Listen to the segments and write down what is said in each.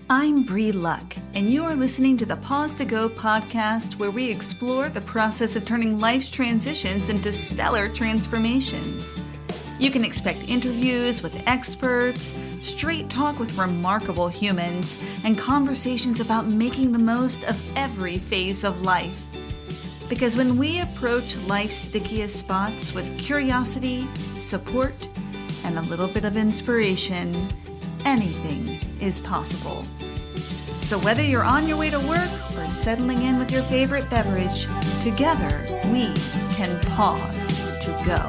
I'm Bree Luck, and you are listening to the Pause to Go podcast, where we explore the process of turning life's transitions into stellar transformations. You can expect interviews with experts, straight talk with remarkable humans, and conversations about making the most of every phase of life. Because when we approach life's stickiest spots with curiosity, support, and a little bit of inspiration, anything is possible. So whether you're on your way to work or settling in with your favorite beverage, together we can pause to go.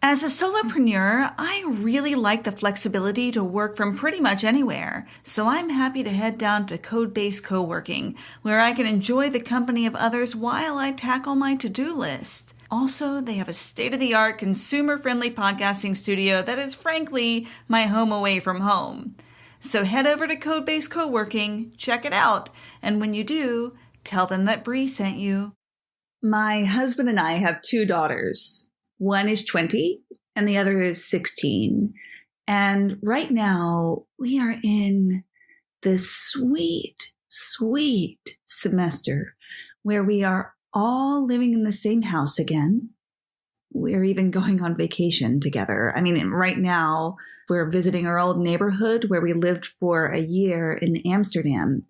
As a solopreneur, I really like the flexibility to work from pretty much anywhere, so I'm happy to head down to Code-Based Co-working, where I can enjoy the company of others while I tackle my to-do list. Also, they have a state-of-the-art, consumer-friendly podcasting studio that is, frankly, my home away from home. So head over to Code-Based Co-working, check it out, and when you do, tell them that Bree sent you. My husband and I have two daughters. One is 20 and the other is 16. And right now we are in this sweet semester where we are all living in the same house again. We're even going on vacation together. I mean, right now we're visiting our old neighborhood where we lived for a year in Amsterdam,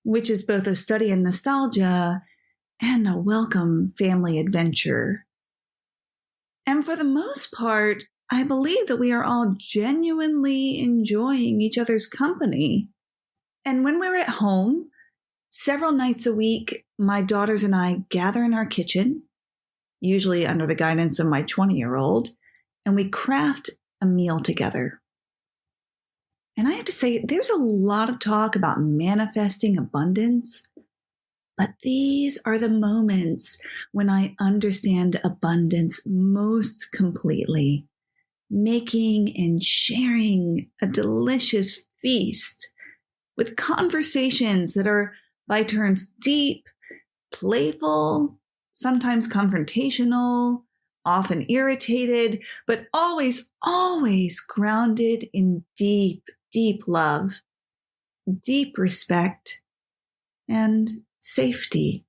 which is both a study in nostalgia and a welcome family adventure. And for the most part, I believe that we are all genuinely enjoying each other's company. And when we're at home, several nights a week, my daughters and I gather in our kitchen, usually under the guidance of my 20-year-old, and we craft a meal together. And I have to say, there's a lot of talk about manifesting abundance, but these are the moments when I understand abundance most completely, making and sharing a delicious feast with conversations that are by turns deep, playful, sometimes confrontational, often irritated, but always grounded in deep love, deep respect, and safety.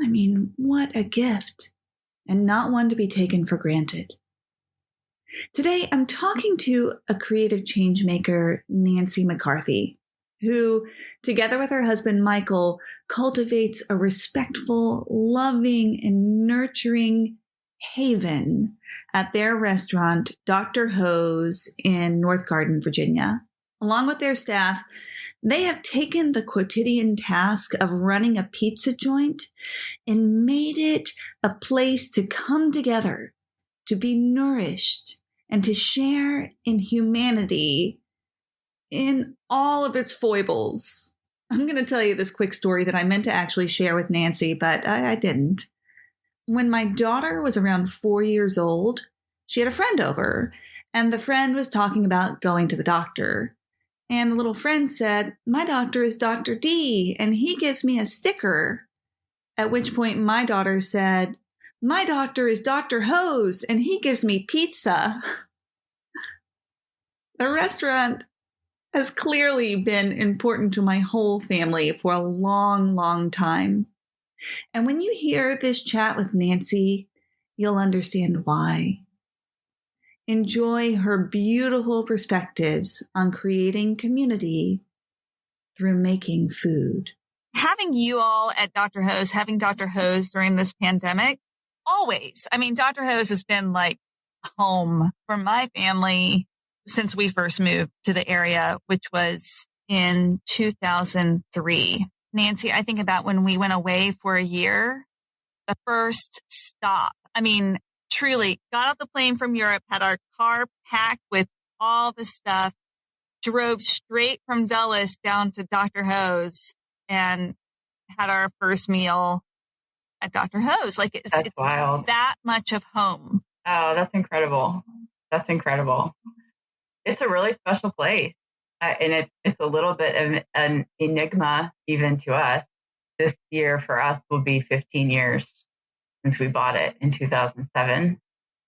I mean, what a gift, and not one to be taken for granted. Today, I'm talking to a creative change maker, Nancy McCarthy, who, together with her husband, Michael, cultivates a respectful, loving, and nurturing haven at their restaurant, Dr. Ho's, in North Garden, Virginia. Along with their staff, they have taken the quotidian task of running a pizza joint and made it a place to come together, to be nourished, and to share in humanity in all of its foibles. I'm going to tell you this quick story that I meant to actually share with Nancy, but I didn't. When my daughter was around 4 years old, she had a friend over, and the friend was talking about going to the doctor. And the little friend said, "My doctor is Dr. D, and he gives me a sticker." At which point my daughter said, "My doctor is Dr. Ho's, and he gives me pizza." The restaurant has clearly been important to my whole family for a long time. And when you hear this chat with Nancy, you'll understand why. Enjoy her beautiful perspectives on creating community through making food. Having you all at Dr. Ho's, having Dr. Ho's during this pandemic, always. I mean, Dr. Ho's has been like home for my family since we first moved to the area, which was in 2003. Nancy, I think about when we went away for a year, the first stop. I mean, truly got off the plane from Europe, had our car packed with all the stuff, drove straight from Dulles down to Dr. Ho's and had our first meal at Dr. Ho's. Like it's wild. That much of home. Oh, that's incredible. That's incredible. It's a really special place. And it's a little bit of an enigma even to us. This year for us will be 15 years since we bought it in 2007.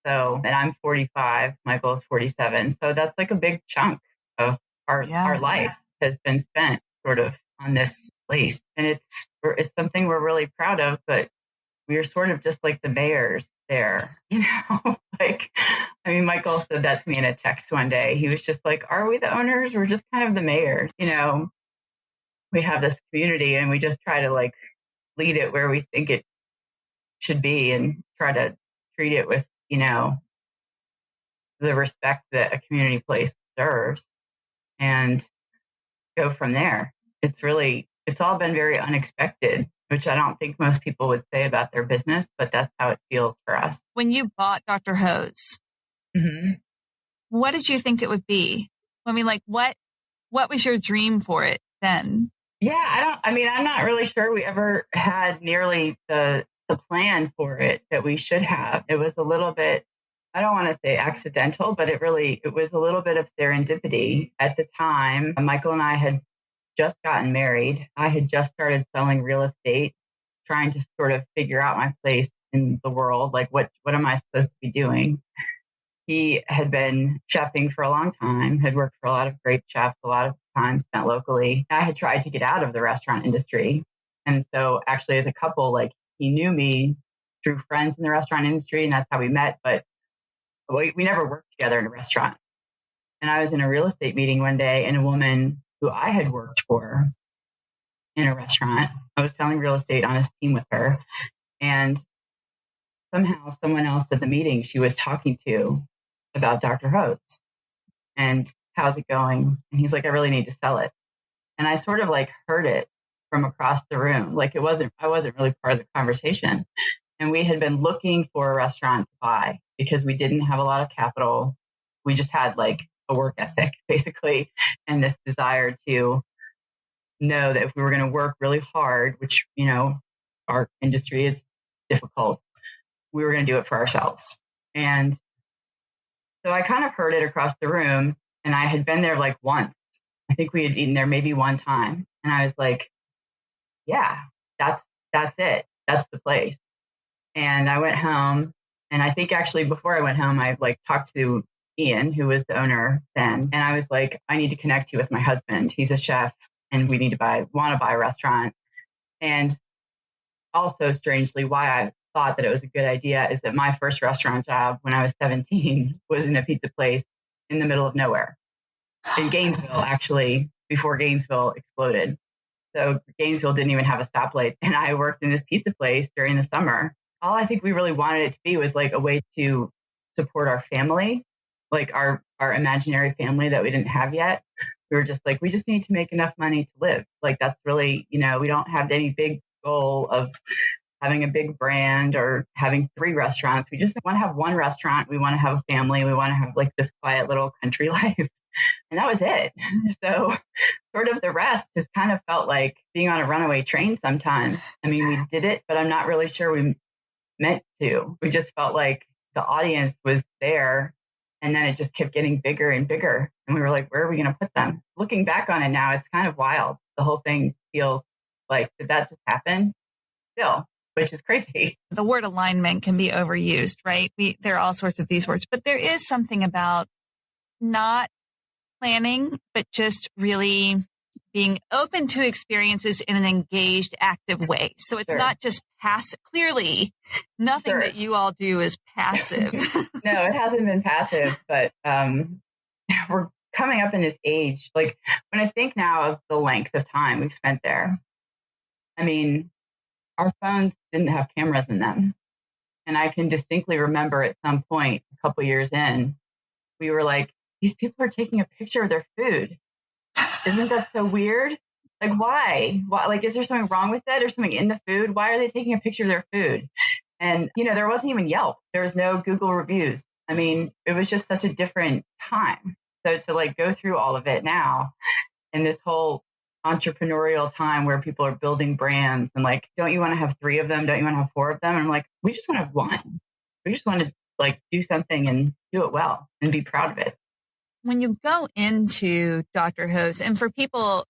So, and I'm 45, Michael is 47. So that's like a big chunk of our life has been spent sort of on this place. And it's something we're really proud of, but we are sort of just like the mayors there, like, I mean, Michael said that to me in a text one day. He was just like, are we the owners? We're just kind of the mayors, we have this community and we just try to like lead it where we think it should be and try to treat it with, the respect that a community place deserves and go from there. It's all been very unexpected, which I don't think most people would say about their business, but that's how it feels for us. When you bought Dr. Hose, what did you think it would be? I mean, like what was your dream for it then? Yeah, I'm not really sure we ever had nearly the plan for it that we should have. It was a little bit, I don't want to say accidental, but it was a little bit of serendipity. At the time, Michael and I had just gotten married. I had just started selling real estate, trying to sort of figure out my place in the world. Like, what am I supposed to be doing? He had been chefing for a long time, had worked for a lot of great chefs, a lot of time spent locally. I had tried to get out of the restaurant industry. And so actually as a couple, like he knew me through friends in the restaurant industry and that's how we met. But we never worked together in a restaurant. And I was in a real estate meeting one day and a woman who I had worked for in a restaurant, I was selling real estate on a team with her. And somehow someone else at the meeting she was talking to about Dr. Hose and how's it going? And he's like, I really need to sell it. And I sort of like heard it from across the room. Like I wasn't really part of the conversation. And we had been looking for a restaurant to buy because we didn't have a lot of capital. We just had like a work ethic basically. And this desire to know that if we were going to work really hard, which, our industry is difficult, we were going to do it for ourselves. And so I kind of heard it across the room and I had been there like once. I think we had eaten there maybe one time. And I was like, yeah, that's it. That's the place. And I went home and I think actually before I went home, I like talked to Ian, who was the owner then. And I was like, I need to connect you with my husband. He's a chef and we need to want to buy a restaurant. And also strangely, why I thought that it was a good idea is that my first restaurant job when I was 17 was in a pizza place in the middle of nowhere in Gainesville, actually, before Gainesville exploded. So Gainesville didn't even have a stoplight. And I worked in this pizza place during the summer. All I think we really wanted it to be was like a way to support our family, like our imaginary family that we didn't have yet. We were just like, we just need to make enough money to live. Like that's really, we don't have any big goal of having a big brand or having 3 restaurants. We just want to have one restaurant. We want to have a family. We want to have like this quiet little country life. And that was it. So sort of the rest has kind of felt like being on a runaway train sometimes. I mean, we did it, but I'm not really sure we meant to. We just felt like the audience was there. And then it just kept getting bigger and bigger. And we were like, where are we going to put them? Looking back on it now, it's kind of wild. The whole thing feels like, did that just happen? Still, which is crazy. The word alignment can be overused, right? There are all sorts of these words, but there is something about not planning, but just really being open to experiences in an engaged, active way. So it's not just passive. Clearly, nothing that you all do is passive. No, it hasn't been passive, but we're coming up in this age. Like when I think now of the length of time we've spent there, I mean, our phones didn't have cameras in them. And I can distinctly remember at some point, a couple years in, we were like, these people are taking a picture of their food. Isn't that so weird? Like, why? Like, is there something wrong with it or something in the food? Why are they taking a picture of their food? And, there wasn't even Yelp. There was no Google reviews. I mean, it was just such a different time. So to like go through all of it now in this whole entrepreneurial time where people are building brands and like, don't you want to have 3 of them? Don't you want to have 4 of them? And I'm like, we just want to have 1. We just want to like do something and do it well and be proud of it. When you go into Dr. Hose, and for people,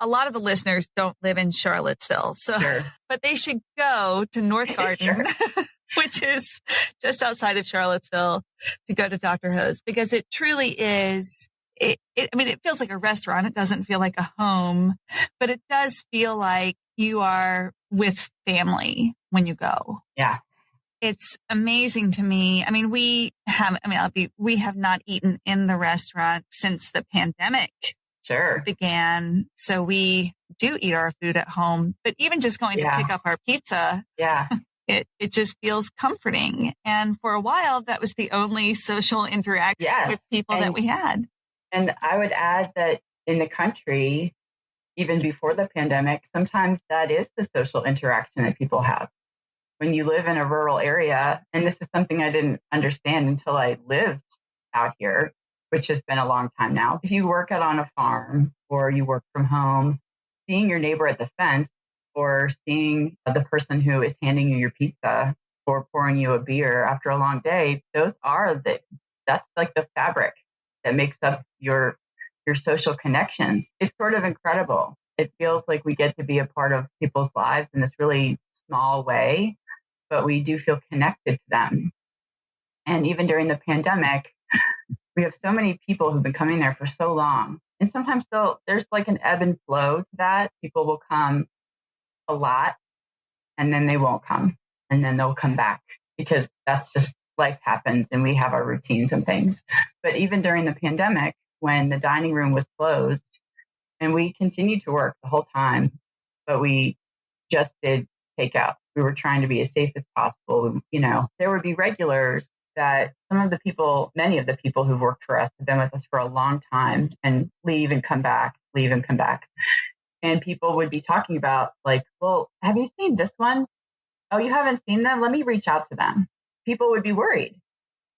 a lot of the listeners don't live in Charlottesville, so but they should go to North Garden, which is just outside of Charlottesville, to go to Dr. Hose because it truly is. I mean, it feels like a restaurant. It doesn't feel like a home, but it does feel like you are with family when you go. Yeah. It's amazing to me. I mean, we have not eaten in the restaurant since the pandemic Sure. began. So we do eat our food at home, but even just going to pick up our pizza, it just feels comforting. And for a while, that was the only social interaction with people that we had. And I would add that in the country, even before the pandemic, sometimes that is the social interaction that people have. When you live in a rural area, and this is something I didn't understand until I lived out here, which has been a long time now. If you work out on a farm or you work from home, seeing your neighbor at the fence or seeing the person who is handing you your pizza or pouring you a beer after a long day, that's like the fabric that makes up your social connections. It's sort of incredible. It feels like we get to be a part of people's lives in this really small way, but we do feel connected to them. And even during the pandemic, we have so many people who've been coming there for so long. And sometimes there's like an ebb and flow to that. People will come a lot and then they won't come. And then they'll come back because that's just life happens and we have our routines and things. But even during the pandemic, when the dining room was closed and we continued to work the whole time, but we just did takeout. We were trying to be as safe as possible. You know, there would be regulars that many of the people who've worked for us have been with us for a long time and leave and come back. And people would be talking about like, well, have you seen this one? Oh, you haven't seen them? Let me reach out to them. People would be worried.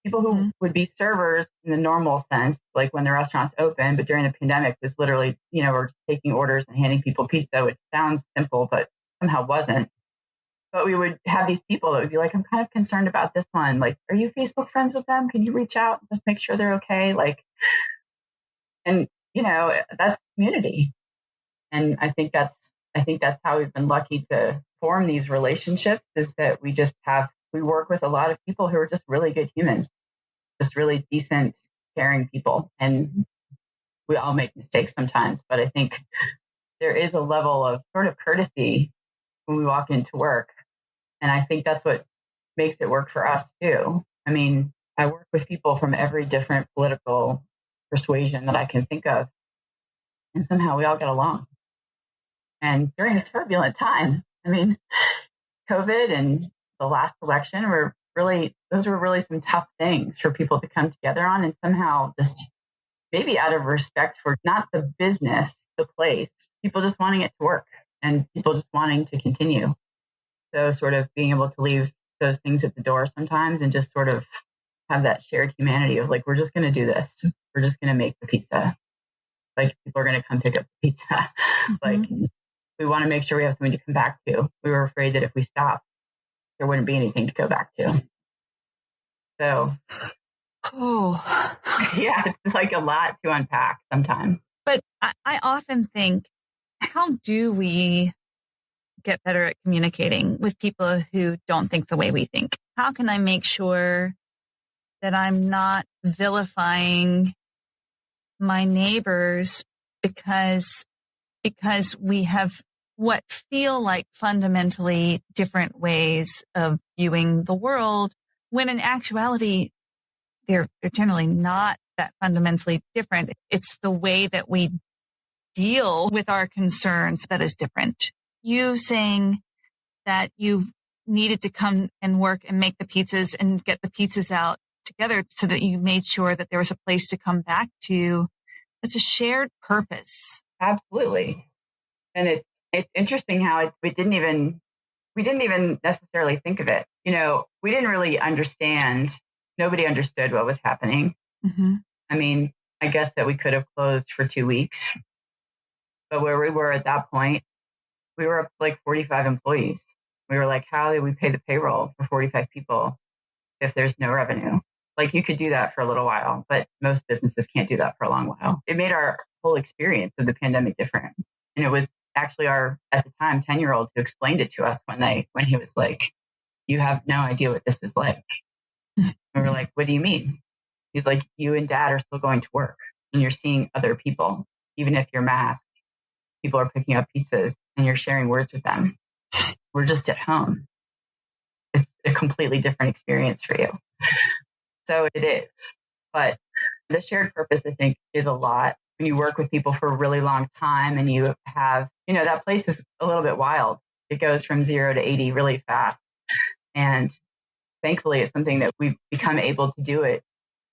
People who would be servers in the normal sense, like when the restaurant's open, but during the pandemic was literally, we're taking orders and handing people pizza, which sounds simple, but somehow wasn't. But we would have these people that would be like, I'm kind of concerned about this one. Like, are you Facebook friends with them? Can you reach out and just make sure they're okay? Like, and that's community. And I think that's how we've been lucky to form these relationships, is that we work with a lot of people who are just really good humans, just really decent, caring people. And we all make mistakes sometimes, but I think there is a level of sort of courtesy when we walk into work. And I think that's what makes it work for us too. I mean, I work with people from every different political persuasion that I can think of. And somehow we all get along. And during a turbulent time, I mean, COVID and the last election those were really some tough things for people to come together on. And somehow just maybe out of respect for not the business, the place, people just wanting it to work and people just wanting to continue. So sort of being able to leave those things at the door sometimes and just sort of have that shared humanity of like, we're just going to do this. We're just going to make the pizza. Like people are going to come pick up the pizza. Mm-hmm. Like we want to make sure we have something to come back to. We were afraid that if we stopped, there wouldn't be anything to go back to. So, yeah, it's like a lot to unpack sometimes. But I often think, how do we get better at communicating with people who don't think the way we think? How can I make sure that I'm not vilifying my neighbors because we have what feel like fundamentally different ways of viewing the world, when in actuality, they're generally not that fundamentally different. It's the way that we deal with our concerns that is different. You saying that you needed to come and work and make the pizzas and get the pizzas out together so that you made sure that there was a place to come back to. It's a shared purpose. Absolutely. And it's interesting how we didn't even necessarily think of it. We didn't really understand. Nobody understood what was happening. Mm-hmm. I mean, I guess that we could have closed for 2 weeks, but where we were at that point, we were up to like 45 employees. We were like, how do we pay the payroll for 45 people if there's no revenue? Like you could do that for a little while, but most businesses can't do that for a long while. It made our whole experience of the pandemic different. And it was actually our, at the time, 10-year-old who explained it to us when he was like, you have no idea what this is like. And we were like, what do you mean? He's like, you and dad are still going to work. and you're seeing other people, even if you're masked. People are picking up pizzas and you're sharing words with them. We're just at home. It's a completely different experience for you. So it is. But the shared purpose, I think, is a lot. When you work with people for a really long time and you have, that place is a little bit wild. It goes from 0 to 80 really fast. And thankfully, it's something that we've become able to do it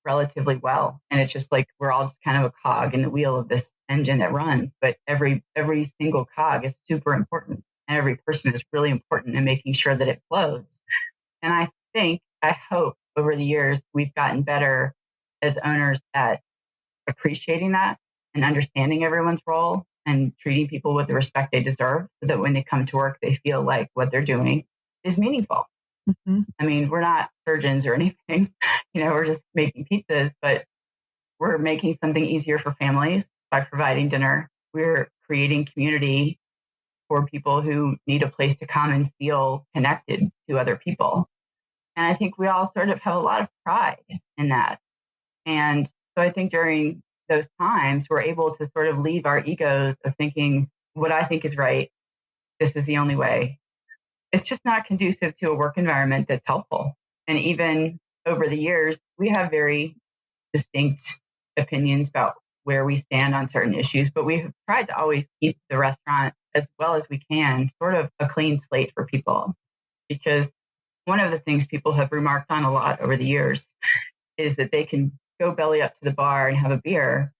relatively well. And it's just like we're all just kind of a cog in the wheel of this engine that runs. But every single cog is super important. And every person is really important in making sure that it flows. And I hope over the years, we've gotten better as owners at appreciating that and understanding everyone's role and treating people with the respect they deserve so that when they come to work, they feel like what they're doing is meaningful. Mm-hmm. I mean, we're not surgeons or anything, we're just making pizzas, but we're making something easier for families by providing dinner. We're creating community for people who need a place to come and feel connected to other people. And I think we all sort of have a lot of pride in that. And so I think during those times, we're able to sort of leave our egos of thinking what I think is right. This is the only way. It's just not conducive to a work environment that's helpful. And even over the years, we have very distinct opinions about where we stand on certain issues, but we've tried to always keep the restaurant as well as we can, sort of a clean slate for people. Because one of the things people have remarked on a lot over the years is that they can go belly up to the bar and have a beer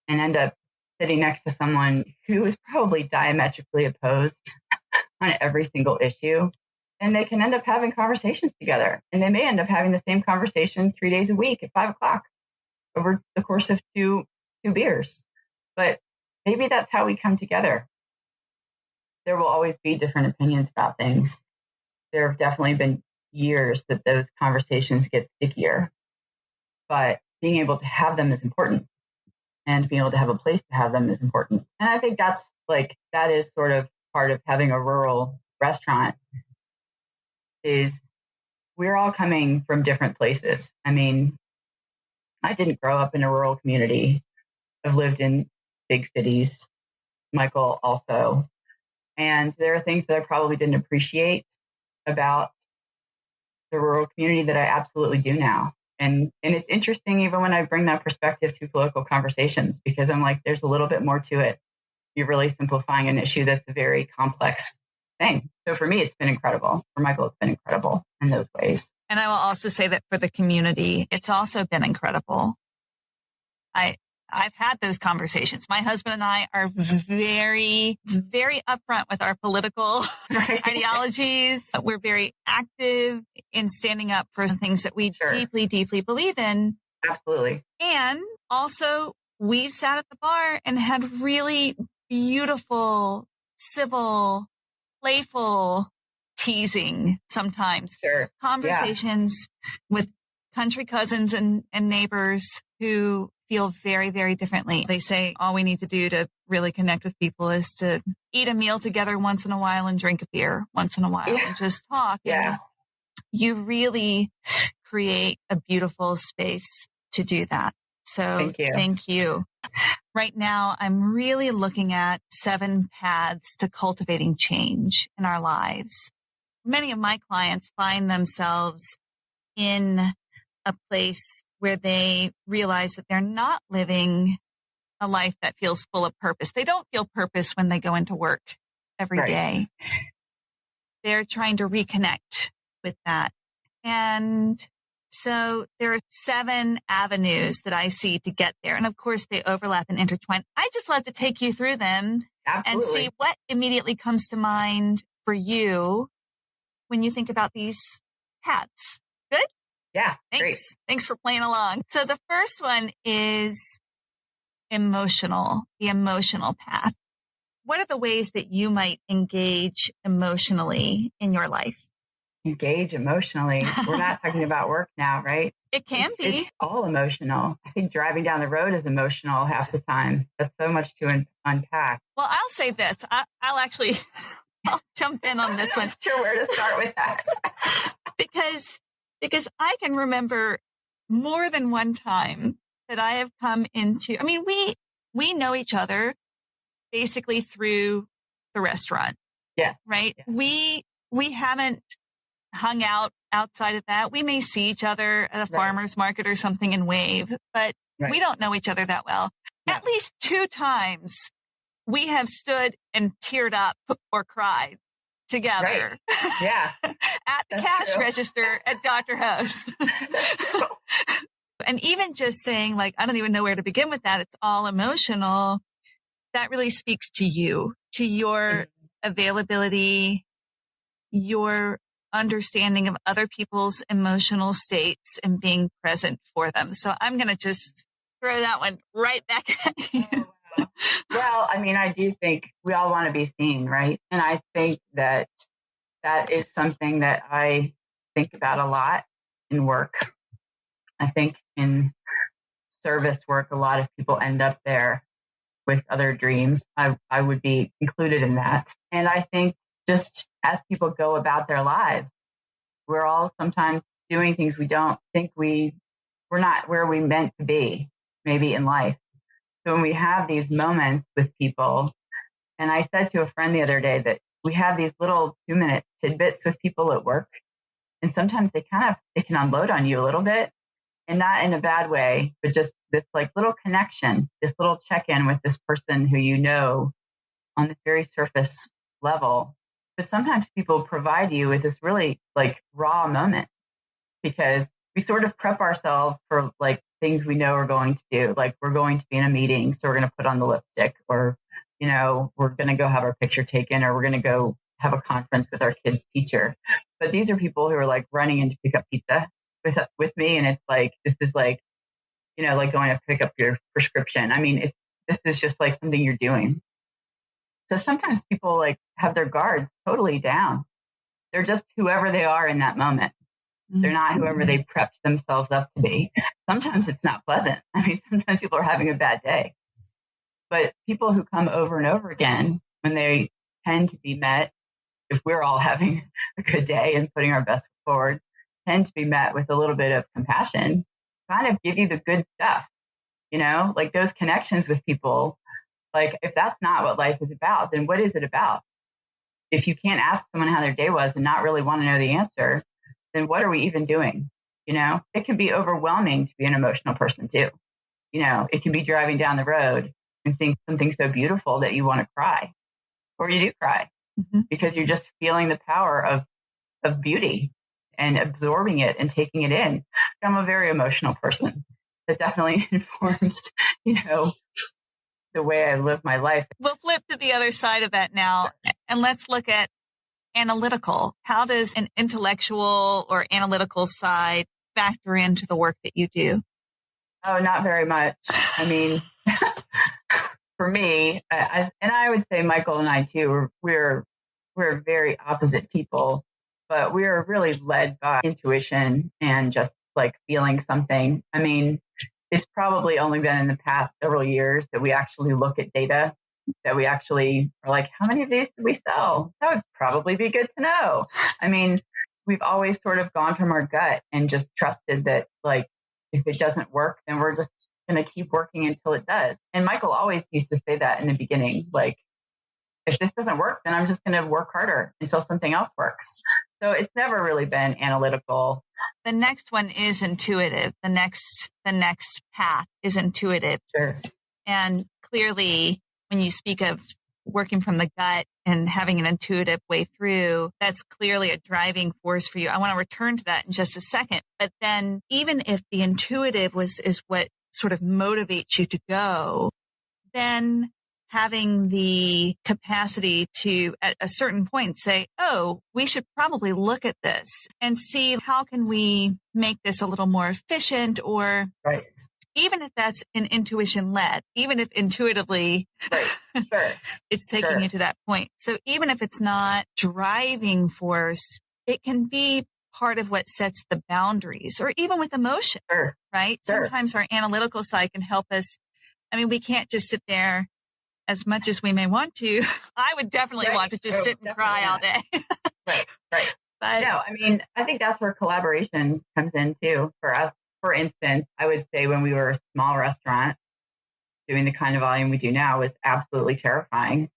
and end up sitting next to someone who is probably diametrically opposed on every single issue. And they can end up having conversations together. And they may end up having the same conversation 3 days a week at 5:00 over the course of two beers. But maybe that's how we come together. There will always be different opinions about things. There have definitely been years that those conversations get stickier, but being able to have them is important, and being able to have a place to have them is important. And I think that is sort of part of having a rural restaurant is we're all coming from different places. I mean, I didn't grow up in a rural community. I've lived in big cities. Michael also. And there are things that I probably didn't appreciate about the rural community that I absolutely do now. And it's interesting even when I bring that perspective to political conversations, because I'm like, there's a little bit more to it. You're really simplifying an issue that's a very complex thing. So for me, it's been incredible. For Michael, it's been incredible in those ways. And I will also say that for the community, it's also been incredible. I've had those conversations. My husband and I are very, very upfront with our political ideologies. We're very active in standing up for things that we deeply, deeply believe in. Absolutely. And also, we've sat at the bar and had really beautiful, civil, playful, teasing sometimes conversations with country cousins and neighbors who feel very, very differently. They say all we need to do to really connect with people is to eat a meal together once in a while and drink a beer once in a while and just talk. Yeah. And you really create a beautiful space to do that. So thank you. Right now, I'm really looking at 7 paths to cultivating change in our lives. Many of my clients find themselves in a place where they realize that they're not living a life that feels full of purpose. They don't feel purpose when they go into work every day. They're trying to reconnect with that. And so there are 7 avenues that I see to get there. And of course, they overlap and intertwine. I just love to take you through them and see what immediately comes to mind for you when you think about these paths. Good? Yeah. Thanks. Great. Thanks for playing along. So the first one is the emotional path. What are the ways that you might engage emotionally in your life? Engage emotionally. We're not talking about work now, right? It can be. It's all emotional. I think driving down the road is emotional half the time. That's so much to unpack. Well, I'll say this. I'll jump in on this one. I'm not sure where to start with that. Because I can remember more than one time that I have come into, I mean, we know each other basically through the restaurant. Yes. Right. Yes. We haven't hung out outside of that. We may see each other at a farmer's market or something and wave, but we don't know each other that well. No. At least 2 times we have stood and teared up or cried together. Right. Yeah. At the cash register at Dr. Ho's. That's true. And even just saying, like, I don't even know where to begin with that. It's all emotional. That really speaks to you, to your availability, your understanding of other people's emotional states and being present for them. So I'm going to just throw that one right back at you. Oh, wow. Well, I mean, I do think we all want to be seen, right? And I think that is something that I think about a lot in work. I think in service work, a lot of people end up there with other dreams. I would be included in that. And I think just as people go about their lives, we're all sometimes doing things we don't think we're not where we meant to be, maybe in life. So when we have these moments with people, and I said to a friend the other day that we have these little 2-minute tidbits with people at work, and sometimes they can unload on you a little bit, and not in a bad way, but just this like little connection, this little check-in with this person who you know on this very surface level. But sometimes people provide you with this really like raw moment because we sort of prep ourselves for like things we know we're going to do. Like we're going to be in a meeting, so we're going to put on the lipstick, or, you know, we're going to go have our picture taken, or we're going to go have a conference with our kid's teacher. But these are people who are like running in to pick up pizza with me. And it's like, this is like, you know, like going to pick up your prescription. I mean, this is just like something you're doing. So sometimes people like have their guards totally down. They're just whoever they are in that moment. They're not whoever they prepped themselves up to be. Sometimes it's not pleasant. I mean, sometimes people are having a bad day. But people who come over and over again, when they tend to be met, if we're all having a good day and putting our best foot forward, tend to be met with a little bit of compassion, kind of give you the good stuff, you know, like those connections with people. Like if that's not what life is about, then what is it about? If you can't ask someone how their day was and not really want to know the answer, then what are we even doing? You know, it can be overwhelming to be an emotional person too. You know, it can be driving down the road and seeing something so beautiful that you want to cry, or you do cry because you're just feeling the power of beauty and absorbing it and taking it in. I'm a very emotional person. That definitely informs, you know, the way I live my life. We'll flip to the other side of that now, and let's look at analytical. How does an intellectual or analytical side factor into the work that you do? Oh, not very much. I mean, for me, I would say Michael and I too, we're very opposite people, but we're really led by intuition and just like feeling something. I mean, it's probably only been in the past several years that we actually look at data, that we actually are like, how many of these did we sell? That would probably be good to know. I mean, we've always sort of gone from our gut and just trusted that, like, if it doesn't work, then we're just going to keep working until it does. And Michael always used to say that in the beginning, like, if this doesn't work, then I'm just going to work harder until something else works. So it's never really been analytical. The next one is intuitive. The next path is intuitive. Sure. And clearly, when you speak of working from the gut and having an intuitive way through, that's clearly a driving force for you. I want to return to that in just a second. But then even if the intuitive is what sort of motivates you to go, then having the capacity to, at a certain point, say, oh, we should probably look at this and see how can we make this a little more efficient, or right. Even if that's an intuition led, even if intuitively right. Sure. it's taking you to that point. So even if it's not driving force, it can be part of what sets the boundaries, or even with emotion, sure. right? Sure. Sometimes our analytical side can help us. I mean, we can't just sit there as much as we may want to. I would definitely want to just sit and cry all day. Right. But no, I mean, I think that's where collaboration comes in too for us. for instance, I would say when we were a small restaurant, doing the kind of volume we do now was absolutely terrifying.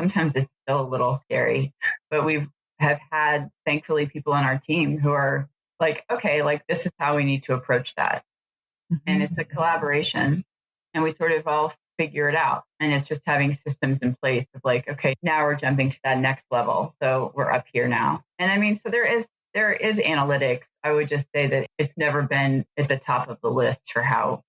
Sometimes it's still a little scary, but we have had, thankfully, people on our team who are like, okay, like this is how we need to approach that. Mm-hmm. And it's a collaboration, and we sort of all figure it out. And it's just having systems in place of like, okay, now we're jumping to that next level. So we're up here now. And I mean, so there is analytics. I would just say that it's never been at the top of the list for how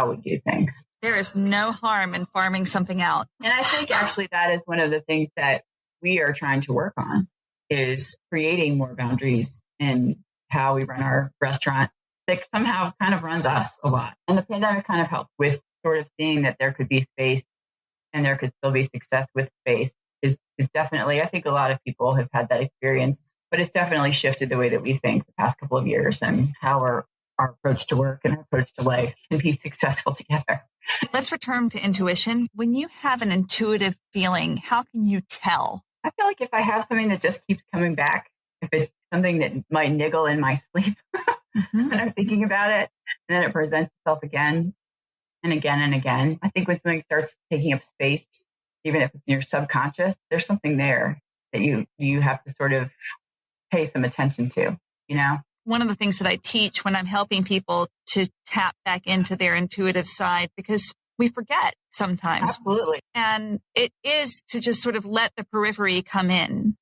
we do things. There is no harm in farming something out. And I think actually that is one of the things that we are trying to work on, is creating more boundaries in how we run our restaurant that somehow kind of runs us a lot. And the pandemic kind of helped with sort of seeing that there could be space and there could still be success with space is definitely, I think a lot of people have had that experience, but it's definitely shifted the way that we think the past couple of years and how our approach to work and our approach to life can be successful together. Let's return to intuition. When you have an intuitive feeling, how can you tell? I feel like if I have something that just keeps coming back, if it's something that might niggle in my sleep when I'm thinking about it, and then it presents itself again and again and again. I think when something starts taking up space, even if it's in your subconscious, there's something there that you have to sort of pay some attention to, you know? One of the things that I teach when I'm helping people to tap back into their intuitive side, because we forget sometimes. Absolutely. And it is to just sort of let the periphery come in,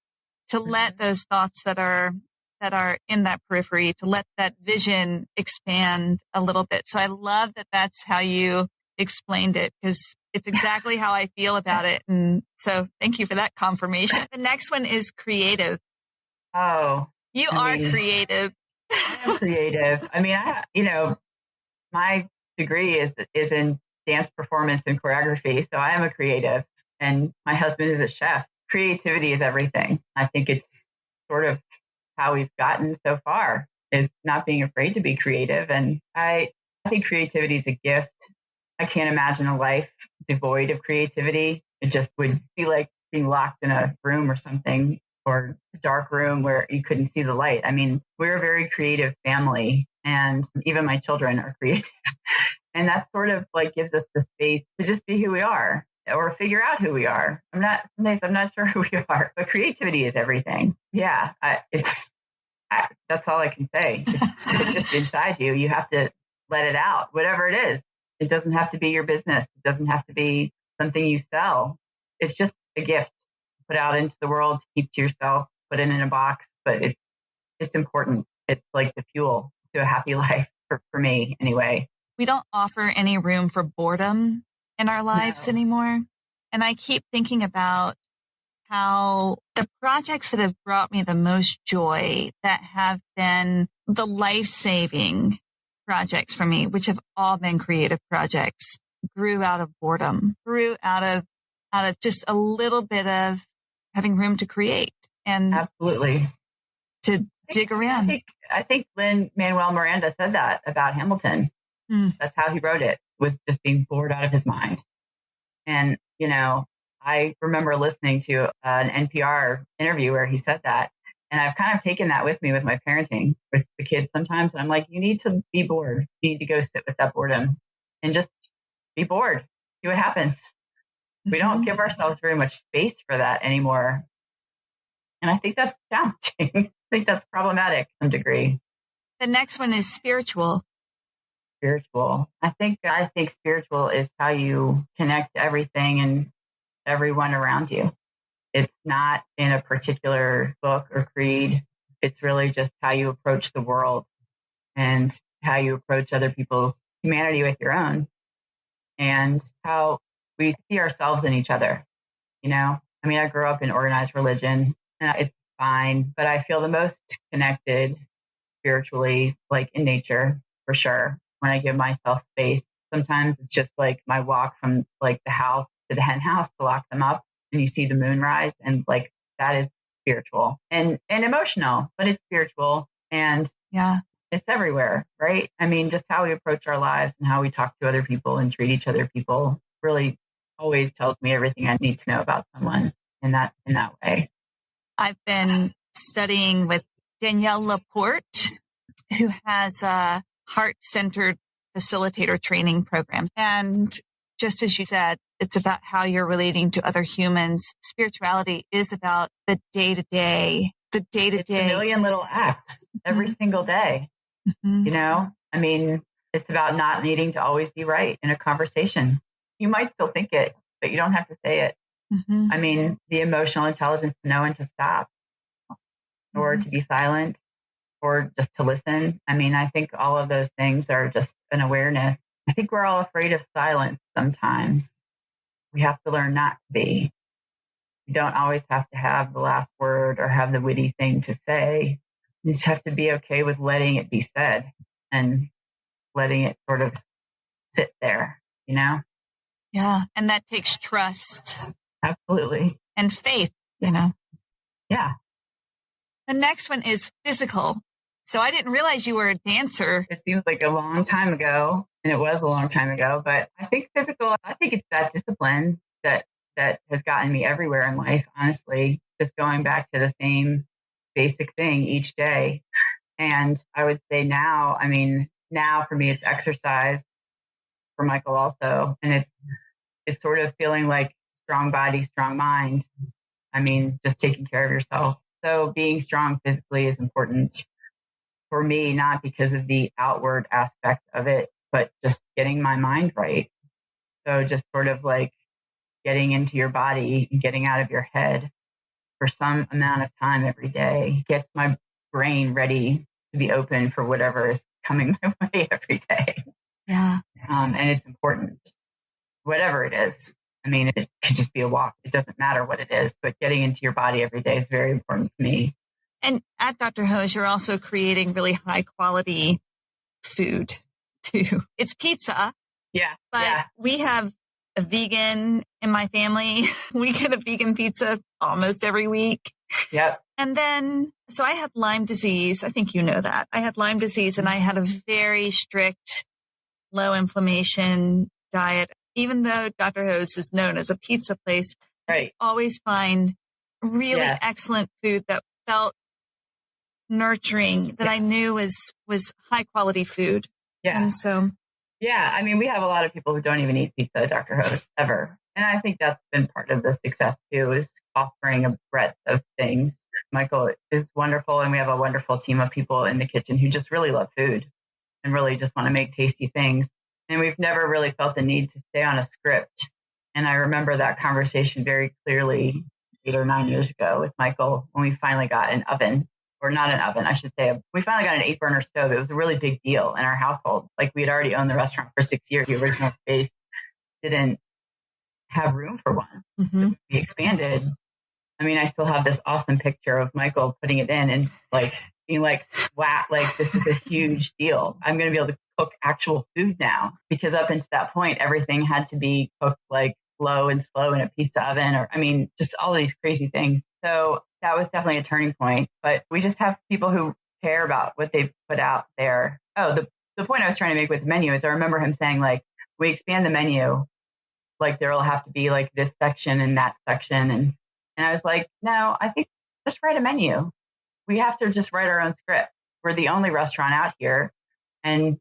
to let those thoughts that are in that periphery, to let that vision expand a little bit. So I love that that's how you explained it, because it's exactly how I feel about it. And so thank you for that confirmation. The next one is creative. Oh, you are creative. I am creative. I mean, my degree is in dance performance and choreography. So I am a creative, and my husband is a chef. Creativity is everything. I think it's sort of how we've gotten so far, is not being afraid to be creative. And I think creativity is a gift. I can't imagine a life devoid of creativity. It just would be like being locked in a room or something, or a dark room where you couldn't see the light. I mean, we're a very creative family, and even my children are creative. And that sort of like gives us the space to just be who we are, or figure out who we are. I'm not sure who we are, but creativity is everything. Yeah, that's all I can say. It's just inside you. You have to let it out, whatever it is. It doesn't have to be your business. It doesn't have to be something you sell. It's just a gift. Put out into the world, keep to yourself, put it in a box, but it's important. It's like the fuel to a happy life for me anyway. We don't offer any room for boredom in our lives anymore. And I keep thinking about how the projects that have brought me the most joy, that have been the life-saving projects for me, which have all been creative projects, grew out of boredom, grew out of just a little bit of having room to create and absolutely to dig around. I think Lin-Manuel Miranda said that about Hamilton. That's how he wrote it, was just being bored out of his mind. And, I remember listening to an NPR interview where he said that. And I've kind of taken that with me with my parenting with the kids sometimes. And I'm like, you need to be bored. You need to go sit with that boredom and just be bored. See what happens. We don't give ourselves very much space for that anymore. And I think that's challenging. I think that's problematic to some degree. The next one is spiritual. Spiritual. I think spiritual is how you connect everything and everyone around you. It's not in a particular book or creed. It's really just how you approach the world and how you approach other people's humanity with your own, and how we see ourselves in each other. I mean, I grew up in organized religion, and it's fine, but I feel the most connected spiritually, like in nature, for sure. When I give myself space, sometimes it's just like my walk from like the house to the hen house to lock them up, and you see the moon rise, and like that is spiritual and emotional, but it's spiritual, and it's everywhere, right? I mean, just how we approach our lives and how we talk to other people and treat each other people really always tells me everything I need to know about someone in that way. I've been studying with Danielle LaPorte, who has a heart-centered facilitator training program. And just as you said, it's about how you're relating to other humans. Spirituality is about the day-to-day. It's a million little acts every single day. You know, I mean, it's about not needing to always be right in a conversation. You might still think it, but you don't have to say it. I mean, the emotional intelligence to know when to stop or to be silent or just to listen. I mean, I think all of those things are just an awareness. I think we're all afraid of silence sometimes. We have to learn not to be. You don't always have to have the last word or have the witty thing to say. You just have to be okay with letting it be said and letting it sort of sit there, you know? Yeah. And that takes trust. Absolutely. And faith, you know? Yeah. The next one is physical. So I didn't realize you were a dancer. It seems like a long time ago, and it was a long time ago, but I think physical, I think it's that discipline that has gotten me everywhere in life, honestly, just going back to the same basic thing each day. And I would say now, I mean, now for me, it's exercise, for Michael also. And it's sort of feeling like strong body, strong mind. I mean, just taking care of yourself. So being strong physically is important for me, not because of the outward aspect of it, but just getting my mind right. So just sort of like getting into your body and getting out of your head for some amount of time every day gets my brain ready to be open for whatever is coming my way every day. Yeah. And it's important, whatever it is. I mean, it could just be a walk. It doesn't matter what it is, but getting into your body every day is very important to me. And at Dr. Hose, you're also creating really high quality food too. It's pizza. Yeah. But we have a vegan in my family. We get a vegan pizza almost every week. Yep. And then, so I had Lyme disease. I think you know that. I had Lyme disease and I had a very strict low inflammation diet. Even though Dr. Hose is known as a pizza place, right. I always find really excellent food that felt nurturing, that I knew was high quality food. Yeah. And so, yeah, I mean, we have a lot of people who don't even eat pizza at Dr. Hose ever. And I think that's been part of the success too, is offering a breadth of things. Michael is wonderful. And we have a wonderful team of people in the kitchen who just really love food and really just want to make tasty things. And we've never really felt the need to stay on a script. And I remember that conversation very clearly 8 or 9 years ago with Michael when we finally got an oven, or not an oven, I should say. We finally got an 8-burner stove. It was a really big deal in our household. Like we had already owned the restaurant for 6 years. The original space didn't have room for one. We expanded. I mean, I still have this awesome picture of Michael putting it in and like being like, wow, like this is a huge deal. I'm going to be able to cook actual food now, because up until that point, everything had to be cooked like low and slow in a pizza oven, or, I mean, just all of these crazy things. So that was definitely a turning point, but we just have people who care about what they put out there. Oh, the point I was trying to make with the menu is I remember him saying like, we expand the menu, like there will have to be like this section and that section. And I was like, no, I think just write a menu. We have to just write our own script. We're the only restaurant out here, and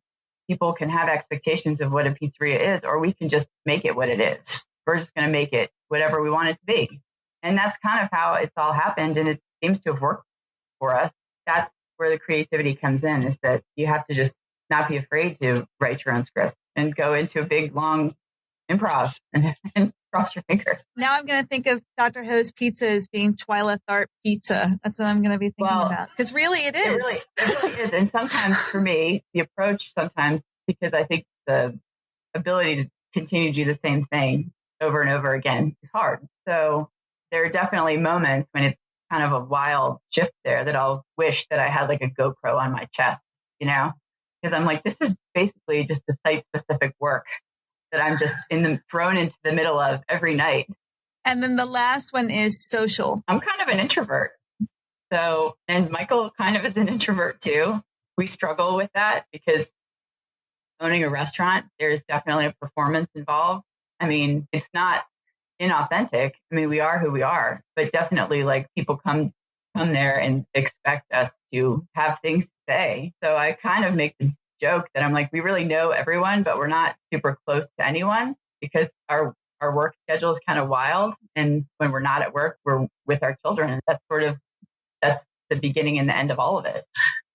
people can have expectations of what a pizzeria is, or we can just make it what it is. We're just going to make it whatever we want it to be. And that's kind of how it's all happened. And it seems to have worked for us. That's where the creativity comes in, is that you have to just not be afraid to write your own script and go into a big, long improv and cross your fingers. Now I'm going to think of Dr. Ho's pizza as being Twyla Tharp pizza. That's what I'm going to be thinking about. Because really it is. It really is. And sometimes for me, the approach sometimes, because I think the ability to continue to do the same thing over and over again is hard. So there are definitely moments when it's kind of a wild shift there that I'll wish that I had like a GoPro on my chest, you know, because I'm like, this is basically just a site specific work that I'm just thrown into the middle of every night. And then the last one is social. I'm kind of an introvert. So, and Michael kind of is an introvert too. We struggle with that because owning a restaurant, there's definitely a performance involved. I mean, it's not inauthentic. I mean, we are who we are, but definitely like people come there and expect us to have things to say. So I kind of make the joke that I'm like, we really know everyone, but we're not super close to anyone because our work schedule is kind of wild. And when we're not at work, we're with our children. And that's the beginning and the end of all of it,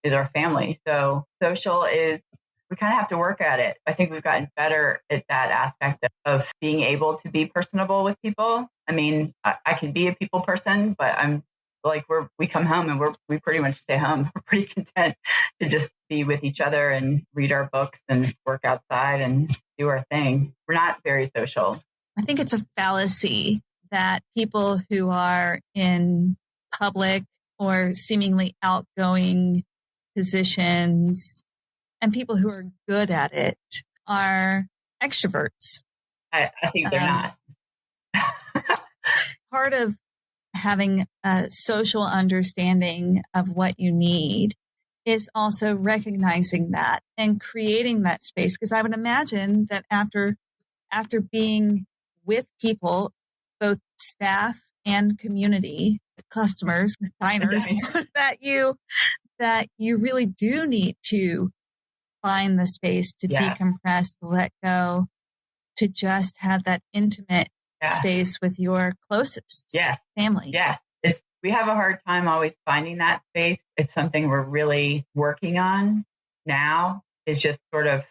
is our family. So social is, we kind of have to work at it. I think we've gotten better at that aspect of being able to be personable with people. I mean, I can be a people person, but I'm like, we come home and we pretty much stay home. We're pretty content to just be with each other and read our books and work outside and do our thing. We're not very social. I think it's a fallacy that people who are in public or seemingly outgoing positions and people who are good at it are extroverts. I think they're not. Part of having a social understanding of what you need is also recognizing that and creating that space. Because I would imagine that after being with people, both staff and community, customers, diners, that you really do need to find the space to decompress, to let go, to just have that intimate space with your closest family. Yes. We have a hard time always finding that space. It's something we're really working on now. Is just sort of,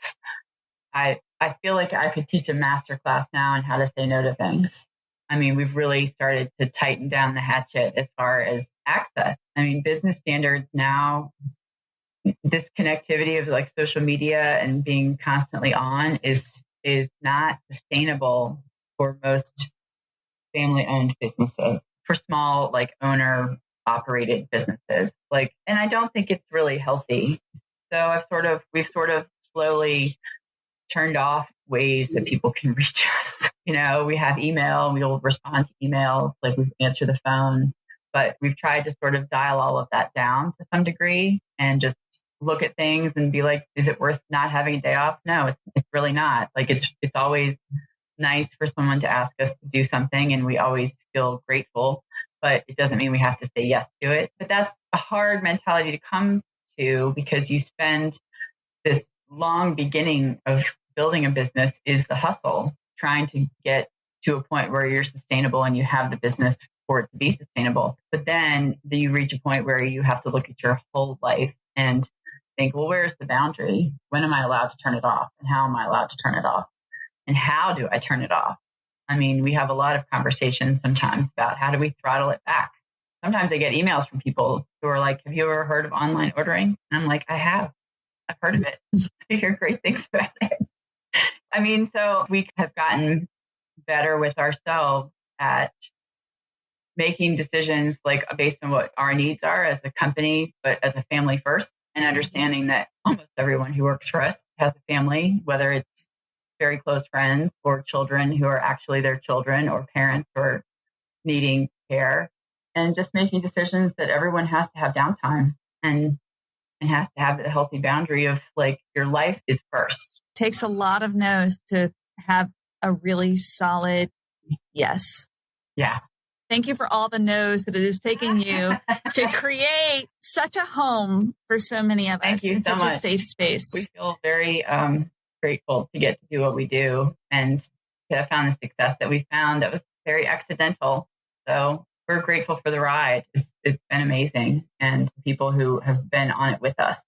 I feel like I could teach a master class now on how to say no to things. I mean, we've really started to tighten down the hatchet as far as access. I mean, business standards now, this connectivity of like social media and being constantly on is not sustainable for most family-owned businesses, for small, like owner-operated businesses. And I don't think it's really healthy. So we've sort of slowly turned off ways that people can reach us. We have email, we'll respond to emails, like we answer the phone, but we've tried to sort of dial all of that down to some degree and just look at things and be like, is it worth not having a day off? No, it's really not. Like it's always nice for someone to ask us to do something and we always feel grateful, but it doesn't mean we have to say yes to it. But that's a hard mentality to come to because you spend this long beginning of building a business is the hustle, trying to get to a point where you're sustainable and you have the business for it to be sustainable. But then you reach a point where you have to look at your whole life and think, well, where's the boundary? When am I allowed to turn it off? And how am I allowed to turn it off? And how do I turn it off? I mean, we have a lot of conversations sometimes about how do we throttle it back? Sometimes I get emails from people who are like, have you ever heard of online ordering? And I'm like, I have. I've heard of it. I hear great things about it. I mean, so we have gotten better with ourselves at making decisions like based on what our needs are as a company, but as a family first, and understanding that almost everyone who works for us has a family, whether it's very close friends or children who are actually their children or parents who are needing care, and just making decisions that everyone has to have downtime and has to have the healthy boundary of like your life is first. Takes a lot of no's to have a really solid yes. Yeah. Thank you for all the no's that it is taking you to create such a home for so many of us. Thank you so such much. A safe space. We feel very grateful to get to do what we do and to have found the success that we found that was very accidental. So we're grateful for the ride. It's been amazing. And the people who have been on it with us,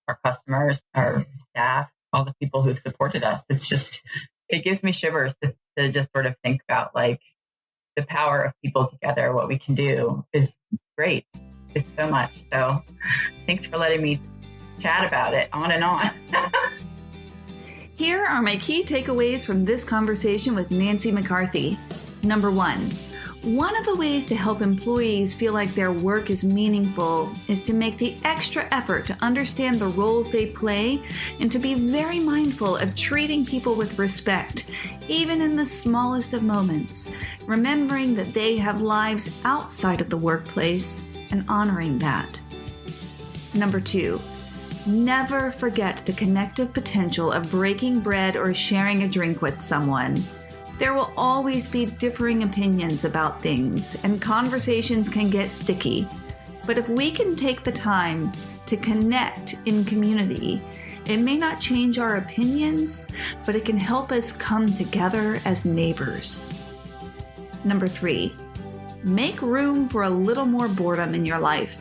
our customers, our staff, all the people who've supported us. It gives me shivers to just sort of think about like the power of people together. What we can do is great. It's so much. So thanks for letting me chat about it on and on. Here are my key takeaways from this conversation with Nancy McCarthy. Number 1, one of the ways to help employees feel like their work is meaningful is to make the extra effort to understand the roles they play and to be very mindful of treating people with respect, even in the smallest of moments, remembering that they have lives outside of the workplace and honoring that. Number 2, never forget the connective potential of breaking bread or sharing a drink with someone. There will always be differing opinions about things, and conversations can get sticky. But if we can take the time to connect in community It may not change our opinions, but it can help us come together as neighbors. Number 3, make room for a little more boredom in your life,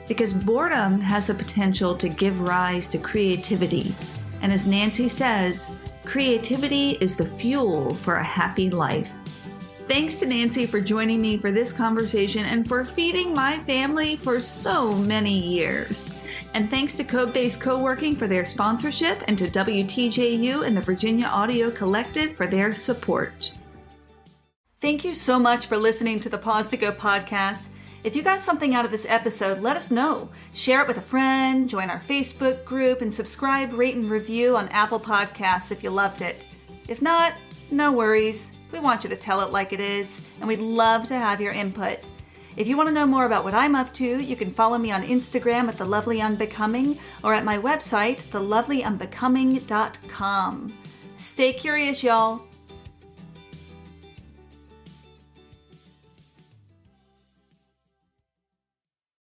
because boredom has the potential to give rise to creativity. And as Nancy says, creativity is the fuel for a happy life. Thanks to Nancy for joining me for this conversation and for feeding my family for so many years. And thanks to Code-Based Co-working for their sponsorship, and to WTJU and the Virginia Audio Collective for their support. Thank you so much for listening to the Pause to Go podcast. If you got something out of this episode, let us know. Share it with a friend, join our Facebook group, and subscribe, rate, and review on Apple Podcasts if you loved it. If not, no worries. We want you to tell it like it is, and we'd love to have your input. If you want to know more about what I'm up to, you can follow me on Instagram at The Lovely Unbecoming or at my website, thelovelyunbecoming.com. Stay curious, y'all.